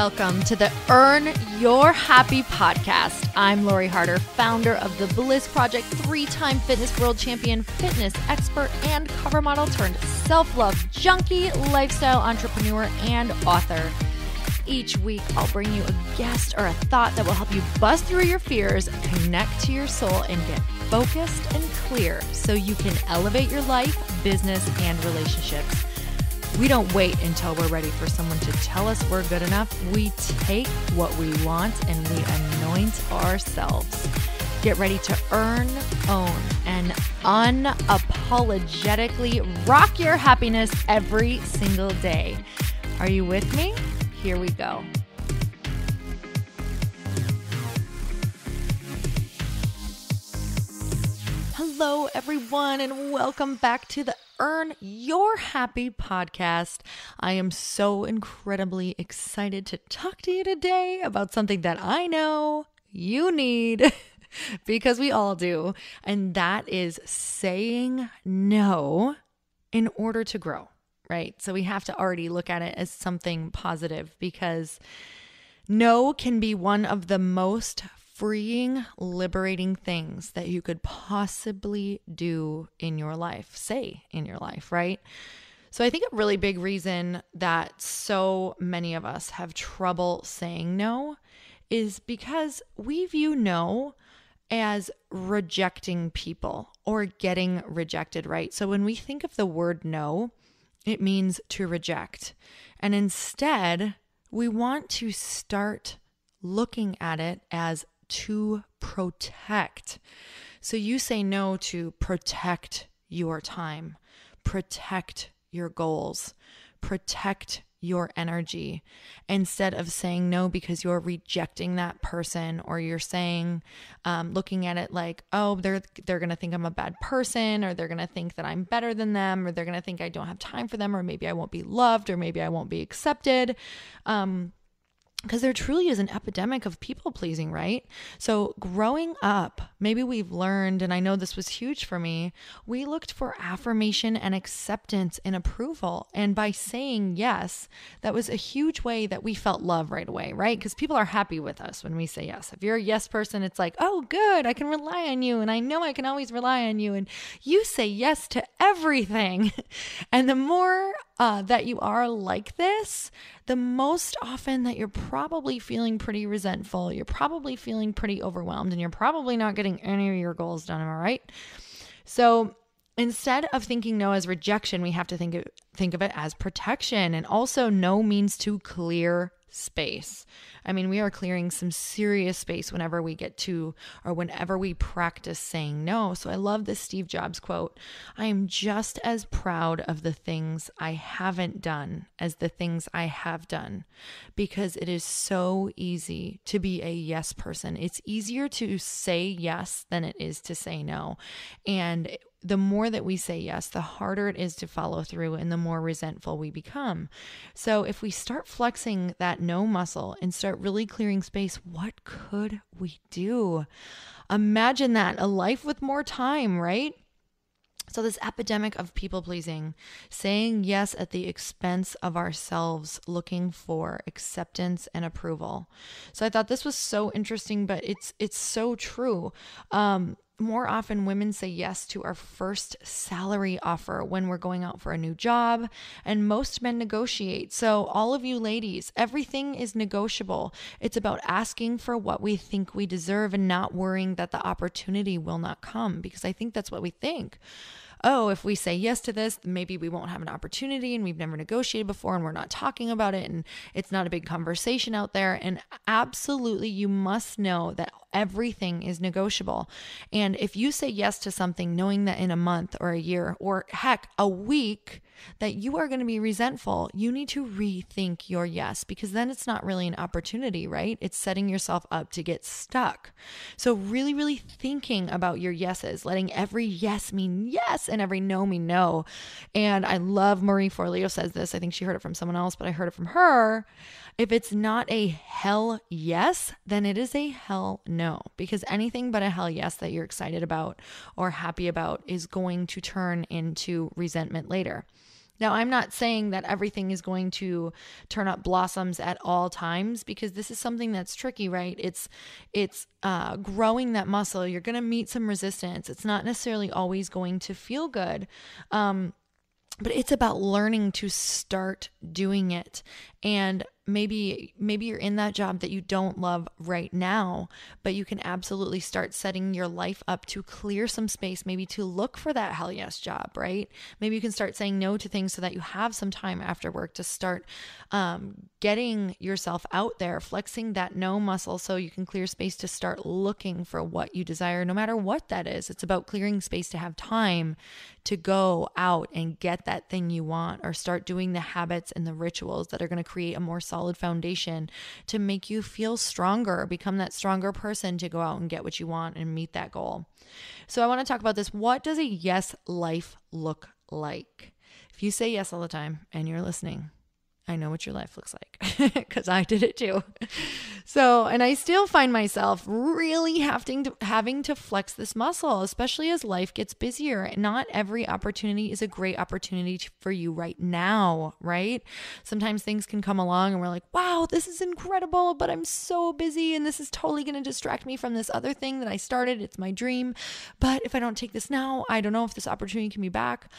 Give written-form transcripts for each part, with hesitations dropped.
Welcome to the Earn Your Happy podcast. I'm Lori Harder, founder of the Bliss Project, 3-time fitness world champion, fitness expert, and cover model turned self-love junkie, lifestyle entrepreneur, and author. Each week, I'll bring you a guest or a thought that will help you bust through your fears, connect to your soul, and get focused and clear so you can elevate your life, business, and relationships. We don't wait until we're ready for someone to tell us we're good enough. We take what we want and we anoint ourselves. Get ready to earn, own, and unapologetically rock your happiness every single day. Are you with me? Here we go. Hello, everyone, and welcome back to the Earn Your Happy podcast. I am so incredibly excited to talk to you today about something that I know you need because we all do, and that is saying no in order to grow, right? So we have to already look at it as something positive because no can be one of the most freeing, liberating things that you could possibly do in your life, say in your life, right? So I think a really big reason that so many of us have trouble saying no is because we view no as rejecting people or getting rejected, right? So when we think of the word no, it means to reject. And instead, we want to start looking at it as to protect. So you say no to protect your time, protect your goals, protect your energy, instead of saying no because you're rejecting that person, or you're saying, looking at it like, oh, they're going to think I'm a bad person, or they're going to think that I'm better than them, or they're going to think I don't have time for them, or maybe I won't be loved, or maybe I won't be accepted. Because there truly is an epidemic of people pleasing, right? So growing up, maybe we've learned, and I know this was huge for me, we looked for affirmation and acceptance and approval. And by saying yes, that was a huge way that we felt love right away, right? Because people are happy with us when we say yes. If you're a yes person, it's like, oh, good, I can rely on you. And I know I can always rely on you. And you say yes to everything. And the more that you are like this, the most often that you're probably feeling pretty resentful, you're probably feeling pretty overwhelmed, and you're probably not getting any of your goals done, am I right? So instead of thinking no as rejection, we have to think of it as protection. And also, no means to clear space. I mean, we are clearing some serious space whenever we get to, or whenever we practice saying no. So I love this Steve Jobs quote: I am just as proud of the things I haven't done as the things I have done, because it is so easy to be a yes person. It's easier to say yes than it is to say no. And the more that we say yes, the harder it is to follow through, and the more resentful we become. So if we start flexing that no muscle and start really clearing space, what could we do? Imagine that, a life with more time, right? So this epidemic of people pleasing, saying yes at the expense of ourselves, looking for acceptance and approval. So I thought this was so interesting, but it's so true. More often, women say yes to our first salary offer when we're going out for a new job, and most men negotiate. So all of you ladies, everything is negotiable. It's about asking for what we think we deserve and not worrying that the opportunity will not come, because I think that's what we think. Oh, if we say yes to this, maybe we won't have an opportunity, and we've never negotiated before, and we're not talking about it, and it's not a big conversation out there. And absolutely, you must know that everything is negotiable. And if you say yes to something knowing that in a month or a year or heck, a week, that you are going to be resentful, you need to rethink your yes, because then it's not really an opportunity, right? It's setting yourself up to get stuck. So really, really thinking about your yeses, letting every yes mean yes and every no mean no. And I love Marie Forleo says this. I think she heard it from someone else, but I heard it from her. If it's not a hell yes, then it is a hell no, because anything but a hell yes that you're excited about or happy about is going to turn into resentment later. Now, I'm not saying that everything is going to turn up blossoms at all times, because this is something that's tricky, right? It's growing that muscle. You're going to meet some resistance. It's not necessarily always going to feel good. But it's about learning to start doing it. And maybe you're in that job that you don't love right now, but you can absolutely start setting your life up to clear some space, maybe to look for that hell yes job, right? Maybe you can start saying no to things so that you have some time after work to start getting yourself out there, flexing that no muscle so you can clear space to start looking for what you desire, no matter what that is. It's about clearing space to have time to go out and get that thing you want, or start doing the habits and the rituals that are going to create a more solid foundation to make you feel stronger, become that stronger person to go out and get what you want and meet that goal. So I want to talk about this. What does a yes life look like? If you say yes all the time and you're listening, I know what your life looks like because I did it too. So, and I still find myself really having to flex this muscle, especially as life gets busier. Not every opportunity is a great opportunity for you right now, right? Sometimes things can come along and we're like, wow, this is incredible, but I'm so busy and this is totally going to distract me from this other thing that I started. It's my dream. But if I don't take this now, I don't know if this opportunity can be back.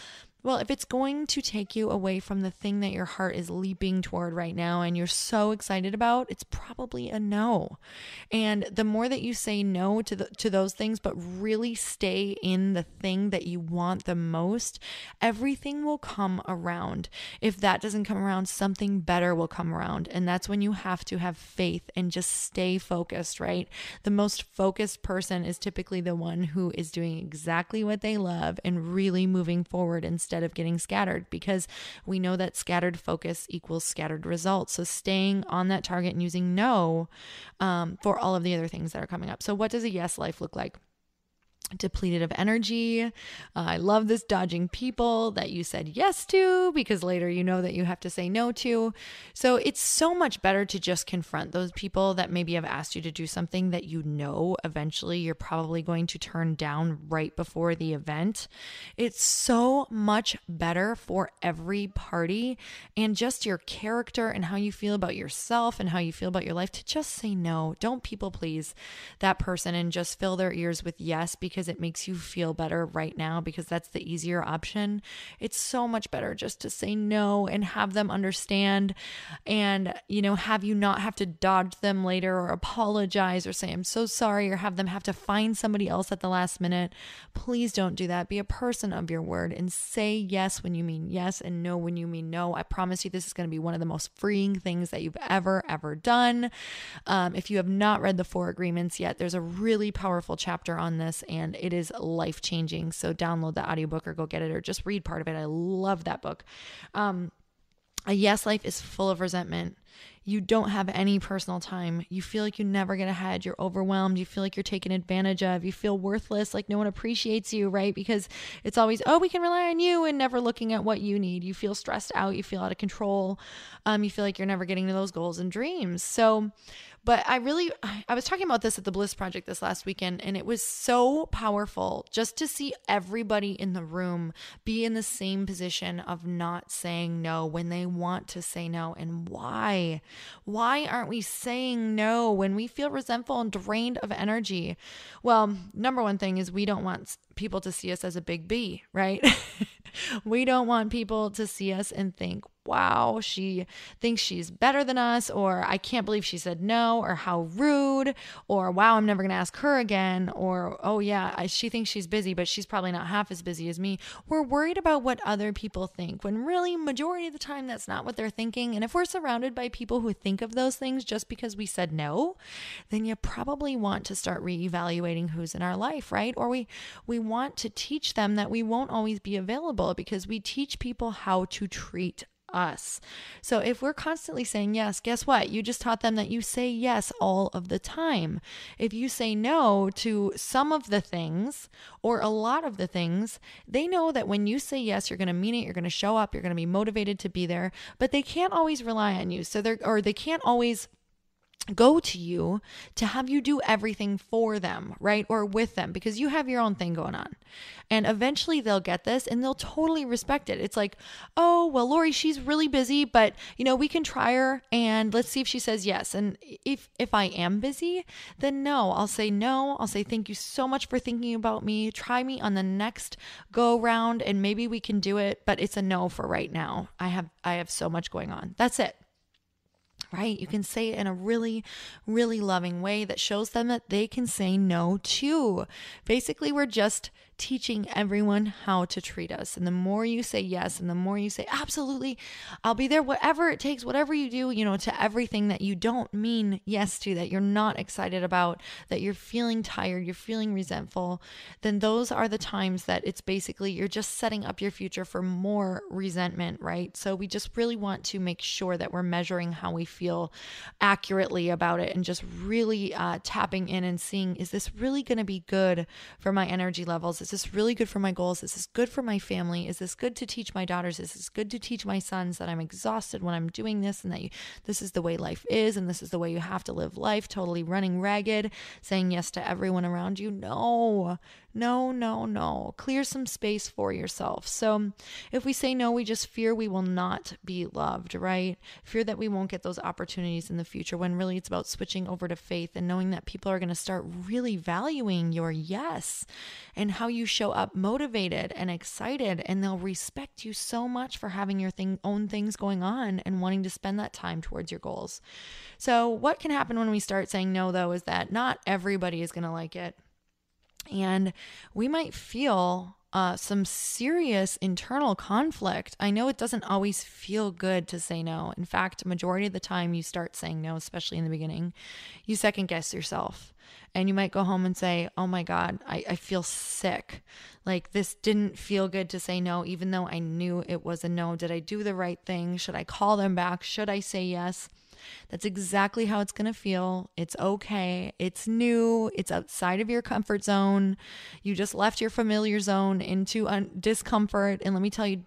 Well, if it's going to take you away from the thing that your heart is leaping toward right now and you're so excited about, it's probably a no. And the more that you say no to those things, but really stay in the thing that you want the most, everything will come around. If that doesn't come around, something better will come around. And that's when you have to have faith and just stay focused, right? The most focused person is typically the one who is doing exactly what they love and really moving forward instead of getting scattered, because we know that scattered focus equals scattered results. So staying on that target and using no for all of the other things that are coming up. So what does a yes life look like? Depleted of energy. I love this dodging people that you said yes to, because later you know that you have to say no to. So it's so much better to just confront those people that maybe have asked you to do something that you know eventually you're probably going to turn down right before the event. It's so much better for every party and just your character and how you feel about yourself and how you feel about your life to just say no. Don't people please that person and just fill their ears with yes because it makes you feel better right now, because that's the easier option. It's so much better just to say no and have them understand and, have you not have to dodge them later or apologize or say, I'm so sorry, or have them have to find somebody else at the last minute. Please don't do that. Be a person of your word and say yes when you mean yes and no when you mean no. I promise you this is going to be one of the most freeing things that you've ever done. If you have not read the 4 Agreements yet, there's a really powerful chapter on this and it is life-changing. So download the audiobook or go get it or just read part of it. I love that book. A yes life is full of resentment. You don't have any personal time. You feel like you never get ahead. You're overwhelmed. You feel like you're taken advantage of. You feel worthless, like no one appreciates you, right? Because it's always, oh, we can rely on you, and never looking at what you need. You feel stressed out. You feel out of control. You feel like you're never getting to those goals and dreams. So, but I was talking about this at the Bliss Project this last weekend, and it was so powerful just to see everybody in the room be in the same position of not saying no when they want to say no. And why? Why aren't we saying no when we feel resentful and drained of energy? Well, number one thing is we don't want people to see us as a big B, right? We don't want people to see us and think, wow, she thinks she's better than us, or I can't believe she said no, or how rude, or wow, I'm never going to ask her again, or oh yeah, she thinks she's busy, but she's probably not half as busy as me. We're worried about what other people think, when really majority of the time that's not what they're thinking. And if we're surrounded by people who think of those things just because we said no, then you probably want to start reevaluating who's in our life, right? Or we want to teach them that we won't always be available, because we teach people how to treat us. So if we're constantly saying yes, guess what? You just taught them that you say yes all of the time. If you say no to some of the things or a lot of the things, they know that when you say yes, you're going to mean it, you're going to show up, you're going to be motivated to be there, but they can't always rely on you. So they can't always go to you to have you do everything for them, right? Or with them, because you have your own thing going on. And eventually they'll get this and they'll totally respect it. It's like, oh, well, Lori, she's really busy, but we can try her and let's see if she says yes. And if I am busy, then no. I'll say no. I'll say, thank you so much for thinking about me. Try me on the next go round and maybe we can do it, but it's a no for right now. I have so much going on. That's it. Right? You can say it in a really, really loving way that shows them that they can say no too. Basically, we're just teaching everyone how to treat us. And the more you say yes, and the more you say, absolutely, I'll be there, whatever it takes, whatever you do, to everything that you don't mean yes to, that you're not excited about, that you're feeling tired, you're feeling resentful, then those are the times that it's basically, you're just setting up your future for more resentment, right? So we just really want to make sure that we're measuring how we feel accurately about it and just really tapping in and seeing, is this really going to be good for my energy levels? Is this really good for my goals? Is this good for my family? Is this good to teach my daughters? Is this good to teach my sons that I'm exhausted when I'm doing this and that this is the way life is and this is the way you have to live life, totally running ragged, saying yes to everyone around you? No. Clear some space for yourself. So if we say no, we just fear we will not be loved, right? Fear that we won't get those opportunities in the future, when really it's about switching over to faith and knowing that people are going to start really valuing your yes and how you show up motivated and excited, and they'll respect you so much for having your own things going on and wanting to spend that time towards your goals. So what can happen when we start saying no, though, is that not everybody is going to like it. And we might feel some serious internal conflict. I know it doesn't always feel good to say no. In fact, majority of the time you start saying no, especially in the beginning, you second guess yourself. And you might go home and say, oh my God, I feel sick. Like, this didn't feel good to say no, even though I knew it was a no. Did I do the right thing? Should I call them back? Should I say yes? That's exactly how it's going to feel. It's okay. It's new. It's outside of your comfort zone. You just left your familiar zone into discomfort. And let me tell you,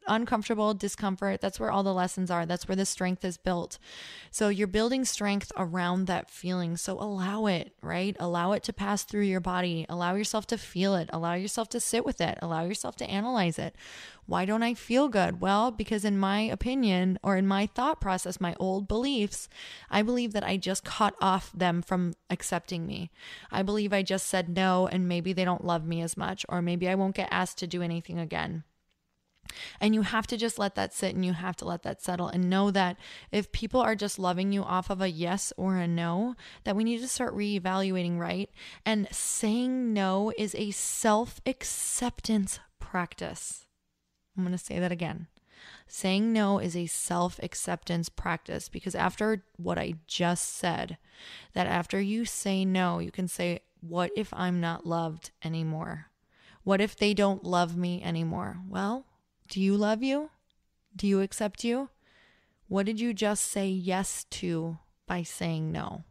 uncomfortable discomfort, that's where all the lessons are. That's where the strength is built. So you're building strength around that feeling. So allow it, right? Allow it to pass through your body. Allow yourself to feel it. Allow yourself to sit with it. Allow yourself to analyze it. Why don't I feel good? Well, because in my opinion, or in my thought process, my old beliefs, I believe that I just cut off them from accepting me. I believe I just said no, and maybe they don't love me as much, or maybe I won't get asked to do anything again. And you have to just let that sit, and you have to let that settle, and know that if people are just loving you off of a yes or a no, that we need to start reevaluating, right? And saying no is a self-acceptance practice. I'm going to say that again. Saying no is a self-acceptance practice, because after what I just said, that after you say no, you can say, what if I'm not loved anymore? What if they don't love me anymore? Well, do you love you? Do you accept you? What did you just say yes to by saying no?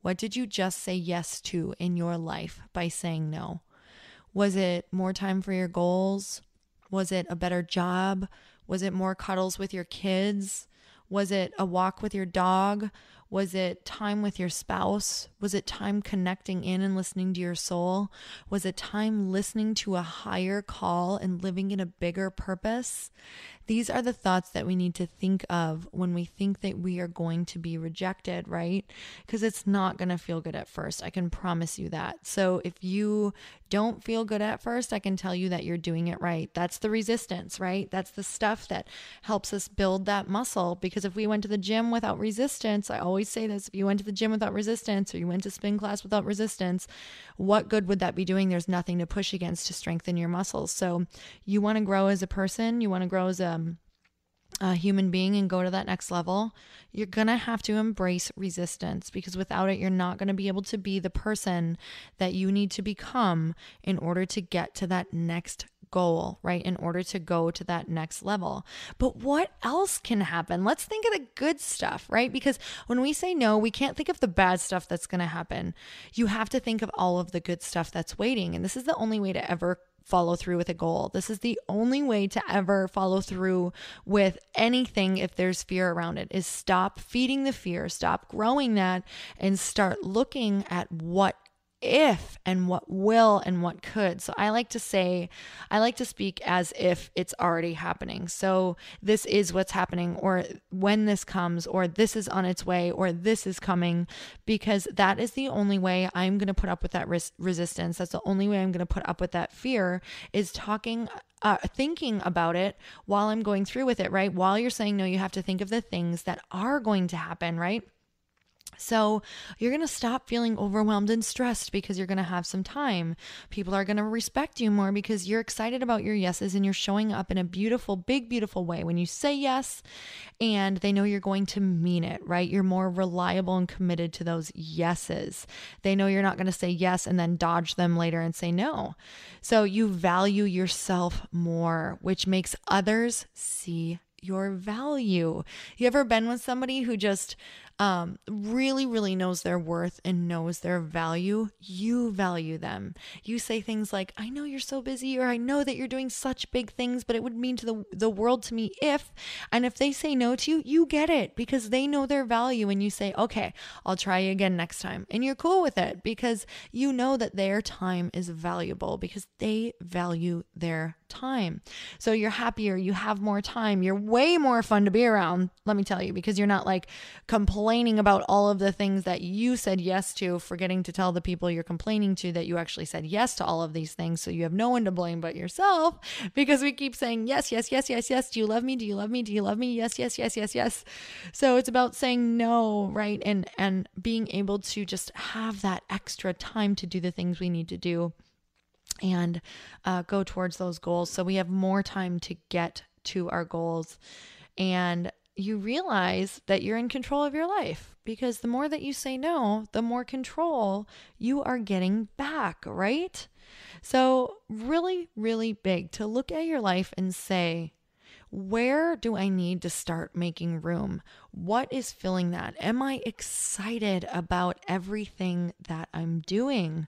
What did you just say yes to in your life by saying no? Was it more time for your goals? Was it a better job? Was it more cuddles with your kids? Was it a walk with your dog? Was it time with your spouse? Was it time connecting in and listening to your soul? Was it time listening to a higher call and living in a bigger purpose? These are the thoughts that we need to think of when we think that we are going to be rejected, right? Because it's not going to feel good at first. I can promise you that. So if you don't feel good at first, I can tell you that you're doing it right. That's the resistance, right? That's the stuff that helps us build that muscle. Because if we went to the gym without resistance, I always say this, if you went to the gym without resistance, or you went to spin class without resistance, what good would that be doing? There's nothing to push against to strengthen your muscles. So you want to grow as a person, you want to grow as a human being and go to that next level, you're going to have to embrace resistance, because without it, you're not going to be able to be the person that you need to become in order to get to that next goal, right? In order to go to that next level. But what else can happen? Let's think of the good stuff, right? Because when we say no, we can't think of the bad stuff that's going to happen. You have to think of all of the good stuff that's waiting. And this is the only way to ever follow through with a goal. This is the only way to ever follow through with anything if there's fear around it, is stop feeding the fear, stop growing that, and start looking at what if and what will and what could. So I like to speak as if it's already happening. So this is what's happening, or when this comes, or this is on its way, or this is coming, because that is the only way I'm going to put up with that resistance. That's the only way I'm going to put up with that fear, is thinking about it while I'm going through with it, right? While you're saying no, you have to think of the things that are going to happen, right? So you're going to stop feeling overwhelmed and stressed because you're going to have some time. People are going to respect you more because you're excited about your yeses and you're showing up in a beautiful, big, beautiful way. When you say yes and they know you're going to mean it, right? You're more reliable and committed to those yeses. They know you're not going to say yes and then dodge them later and say no. So you value yourself more, which makes others see your value. You ever been with somebody who just really, really knows their worth and knows their value? You value them. You say things like, I know you're so busy, or I know that you're doing such big things, but it would mean to the world to me if, and if they say no to you, you get it because they know their value, and you say, okay, I'll try again next time. And you're cool with it because you know that their time is valuable because they value their time. So you're happier, you have more time, you're way more fun to be around, let me tell you, because you're not like complaining about all of the things that you said yes to, forgetting to tell the people you're complaining to that you actually said yes to all of these things. So you have no one to blame but yourself, because we keep saying yes, yes, yes, yes, yes. Do you love me? Do you love me? Do you love me? Yes, yes, yes, yes, yes. So it's about saying no, right? And being able to just have that extra time to do the things we need to do and go towards those goals. So we have more time to get to our goals, and you realize that you're in control of your life, because the more that you say no, the more control you are getting back, right? So really, really big to look at your life and say, where do I need to start making room? What is filling that? Am I excited about everything that I'm doing?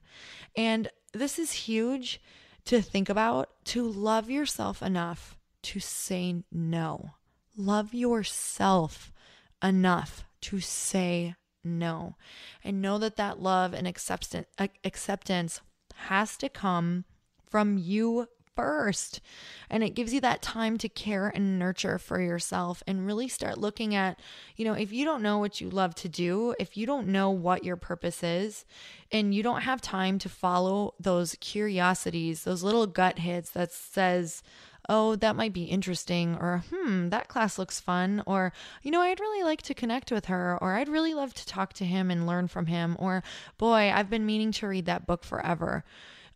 And this is huge to think about, to love yourself enough to say no. Love yourself enough to say no. And know that that love and acceptance has to come from you first. And it gives you that time to care and nurture for yourself and really start looking at, if you don't know what you love to do, if you don't know what your purpose is, and you don't have time to follow those curiosities, those little gut hits that says, oh, that might be interesting, or that class looks fun, or I'd really like to connect with her, or I'd really love to talk to him and learn from him, or boy, I've been meaning to read that book forever.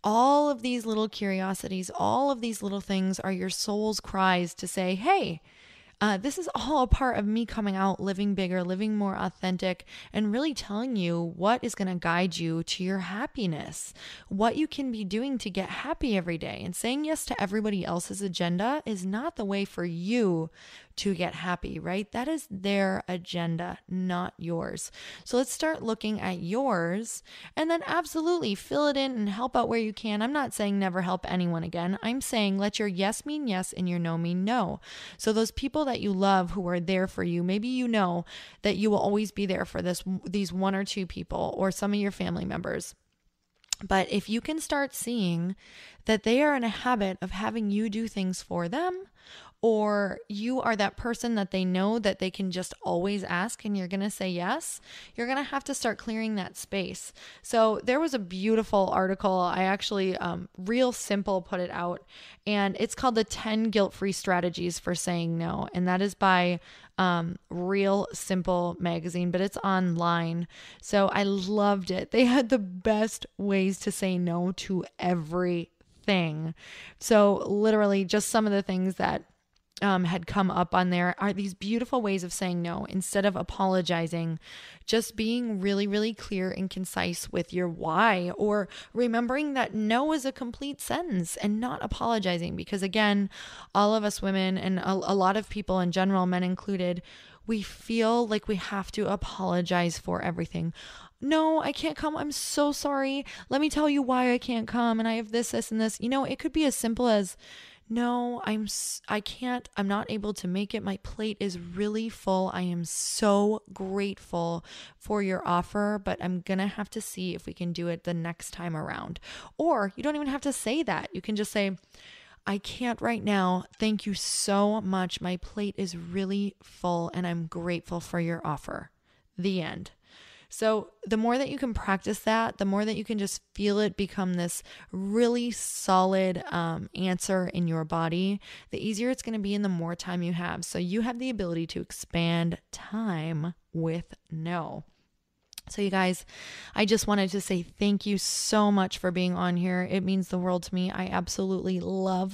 All of these little curiosities, all of these little things are your soul's cries to say, hey, this is all a part of me coming out, living bigger, living more authentic, and really telling you what is going to guide you to your happiness, what you can be doing to get happy every day. And saying yes to everybody else's agenda is not the way for you to get happy, right? That is their agenda, not yours. So let's start looking at yours, and then absolutely fill it in and help out where you can. I'm not saying never help anyone again. I'm saying let your yes mean yes and your no mean no. So those people that you love who are there for you, maybe you know that you will always be there for these one or two people or some of your family members. But if you can start seeing that they are in a habit of having you do things for them, or you are that person that they know that they can just always ask and you're going to say yes, you're going to have to start clearing that space. So there was a beautiful article. I actually, Real Simple put it out, and it's called the 10 Guilt-Free Strategies for Saying No. And that is by Real Simple magazine, but it's online. So I loved it. They had the best ways to say no to everything. So literally just some of the things that had come up on there are these beautiful ways of saying no instead of apologizing, just being really, really clear and concise with your why, or remembering that no is a complete sentence and not apologizing. Because again, all of us women and a lot of people in general, men included, we feel like we have to apologize for everything. no, I can't come. I'm so sorry. Let me tell you why I can't come. And I have this, and this. It could be as simple as, no, I can't. I'm not able to make it. My plate is really full. I am so grateful for your offer, but I'm going to have to see if we can do it the next time around. Or you don't even have to say that. You can just say, I can't right now. Thank you so much. My plate is really full and I'm grateful for your offer. The end. So the more that you can practice that, the more that you can just feel it become this really solid answer in your body, the easier it's going to be and the more time you have. So you have the ability to expand time with no. So you guys, I just wanted to say thank you so much for being on here. It means the world to me. I absolutely love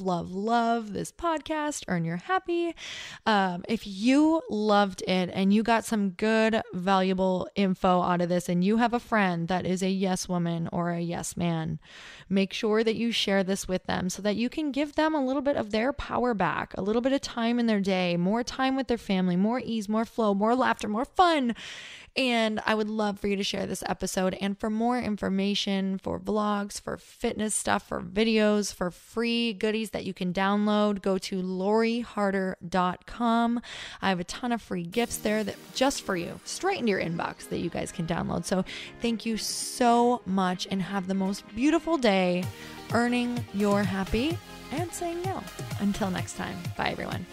this podcast, Earn Your Happy. If you loved it and you got some good, valuable info out of this and you have a friend that is a yes woman or a yes man, make sure that you share this with them so that you can give them a little bit of their power back, a little bit of time in their day, more time with their family, more ease, more flow, more laughter, more fun. And I would love for you to share this episode. And for more information, for vlogs, for fitness stuff, for videos, for free goodies that you can download, go to loriharder.com. I have a ton of free gifts there that just for you, straight into your inbox that you guys can download. So thank you so much and have the most beautiful day earning your happy and saying no. Until next time. Bye, everyone.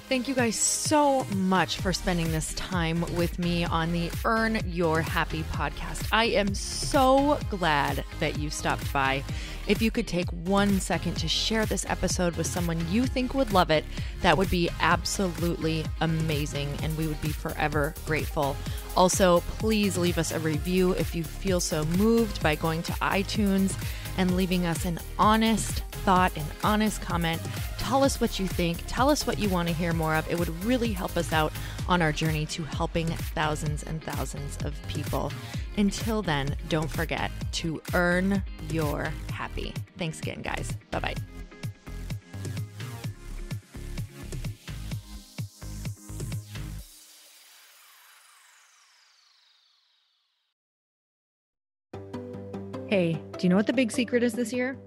Thank you guys so much for spending this time with me on the Earn Your Happy podcast. I am so glad that you stopped by. If you could take 1 second to share this episode with someone you think would love it, that would be absolutely amazing, and we would be forever grateful. Also, please leave us a review if you feel so moved by going to iTunes and leaving us an honest thought, an honest comment. Tell us what you think. Tell us what you want to hear more of. It would really help us out on our journey to helping thousands and thousands of people. Until then, don't forget to earn your happy. Thanks again, guys. Bye-bye. Hey, do you know what the big secret is this year?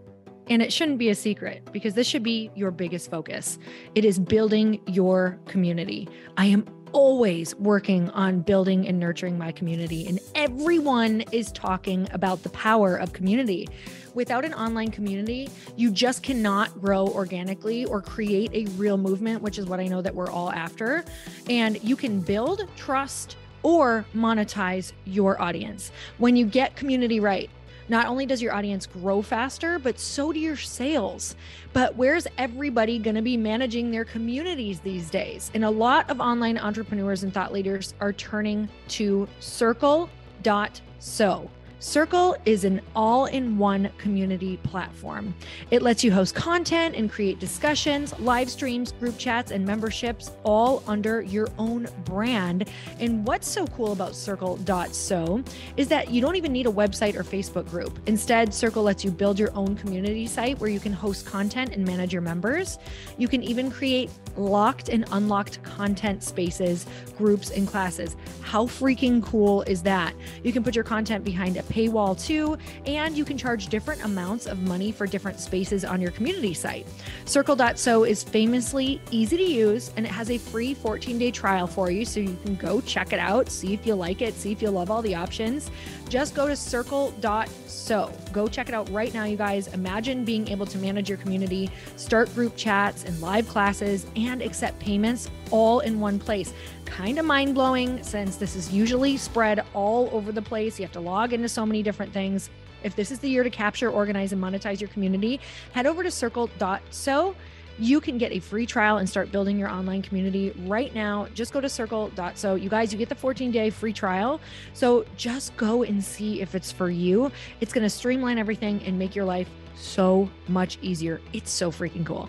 And it shouldn't be a secret because this should be your biggest focus. It is building your community. I am always working on building and nurturing my community, and everyone is talking about the power of community. Without an online community, you just cannot grow organically or create a real movement, which is what I know that we're all after. And you can build trust or monetize your audience. When you get community right, not only does your audience grow faster, but so do your sales. But where's everybody going to be managing their communities these days? And a lot of online entrepreneurs and thought leaders are turning to Circle.so. Circle is an all-in-one community platform. It lets you host content and create discussions, live streams, group chats, and memberships all under your own brand. And what's so cool about Circle.so is that you don't even need a website or Facebook group. Instead, Circle lets you build your own community site where you can host content and manage your members. You can even create locked and unlocked content spaces, groups, and classes. How freaking cool is that? You can put your content behind a paywall too, and you can charge different amounts of money for different spaces on your community site. Circle.so is famously easy to use, and it has a free 14-day trial for you, so you can go check it out, see if you like it, see if you love all the options. Just go to Circle.so. Go check it out right now, you guys. Imagine being able to manage your community, start group chats and live classes, and accept payments all in one place. Kind of mind-blowing since this is usually spread all over the place. You have to log into so many different things. If this is the year to capture, organize, and monetize your community, head over to Circle.so. You can get a free trial and start building your online community right now. Just go to Circle.so. You guys, you get the 14-day free trial. So just go and see if it's for you. It's going to streamline everything and make your life so much easier. It's so freaking cool.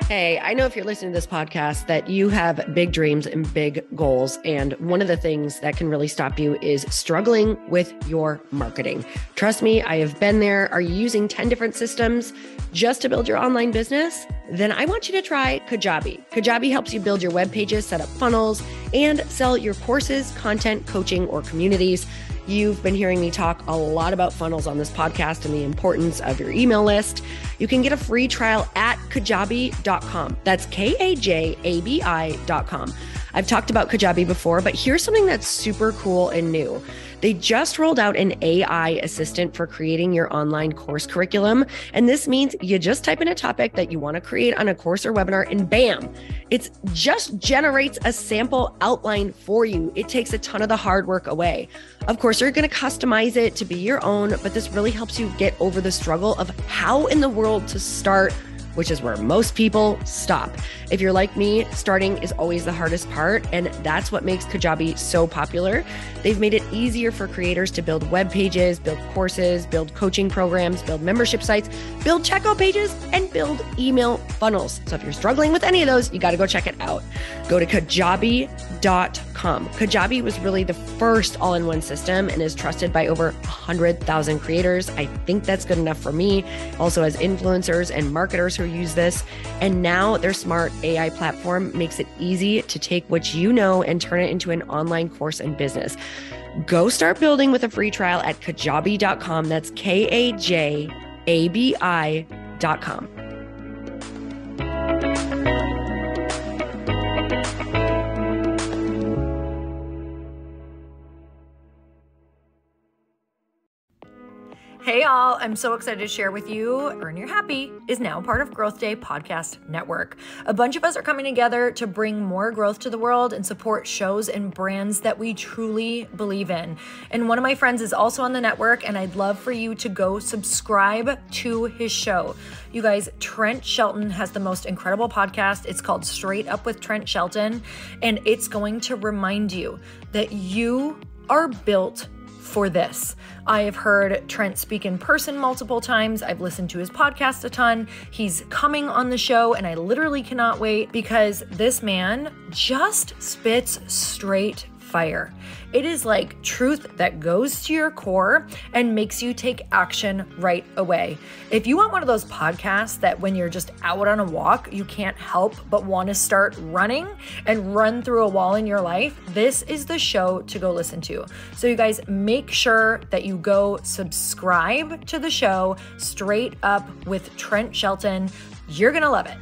Hey, I know if you're listening to this podcast that you have big dreams and big goals. And one of the things that can really stop you is struggling with your marketing. Trust me, I have been there. Are you using 10 different systems just to build your online business? Then I want you to try Kajabi. Kajabi helps you build your web pages, set up funnels, and sell your courses, content, coaching, or communities. You've been hearing me talk a lot about funnels on this podcast and the importance of your email list. You can get a free trial at kajabi.com. That's Kajabi.com. I've talked about Kajabi before, but here's something that's super cool and new. They just rolled out an AI assistant for creating your online course curriculum. And this means you just type in a topic that you want to create on a course or webinar and bam, it just generates a sample outline for you. It takes a ton of the hard work away. Of course, you're going to customize it to be your own, but this really helps you get over the struggle of how in the world to start, which is where most people stop. If you're like me, starting is always the hardest part, and that's what makes Kajabi so popular. They've made it easier for creators to build web pages, build courses, build coaching programs, build membership sites, build checkout pages, and build email funnels. So if you're struggling with any of those, you got to go check it out. Go to Kajabi.com. Kajabi was really the first all-in-one system and is trusted by over 100,000 creators. I think that's good enough for me. Also has influencers and marketers who use this. And now their smart AI platform makes it easy to take what you know and turn it into an online course and business. Go start building with a free trial at Kajabi.com. That's Kajabi.com. Hey all, I'm so excited to share with you, Earn Your Happy is now part of Growth Day Podcast Network. A bunch of us are coming together to bring more growth to the world and support shows and brands that we truly believe in. And one of my friends is also on the network, and I'd love for you to go subscribe to his show. You guys, Trent Shelton has the most incredible podcast. It's called Straight Up with Trent Shelton, and it's going to remind you that you are built for this. I have heard Trent speak in person multiple times. I've listened to his podcast a ton. He's coming on the show, and I literally cannot wait because this man just spits straight fire. It is like truth that goes to your core and makes you take action right away. If you want one of those podcasts that when you're just out on a walk, you can't help but want to start running and run through a wall in your life, this is the show to go listen to. So you guys, make sure that you go subscribe to the show Straight Up with Trent Shelton. You're going to love it.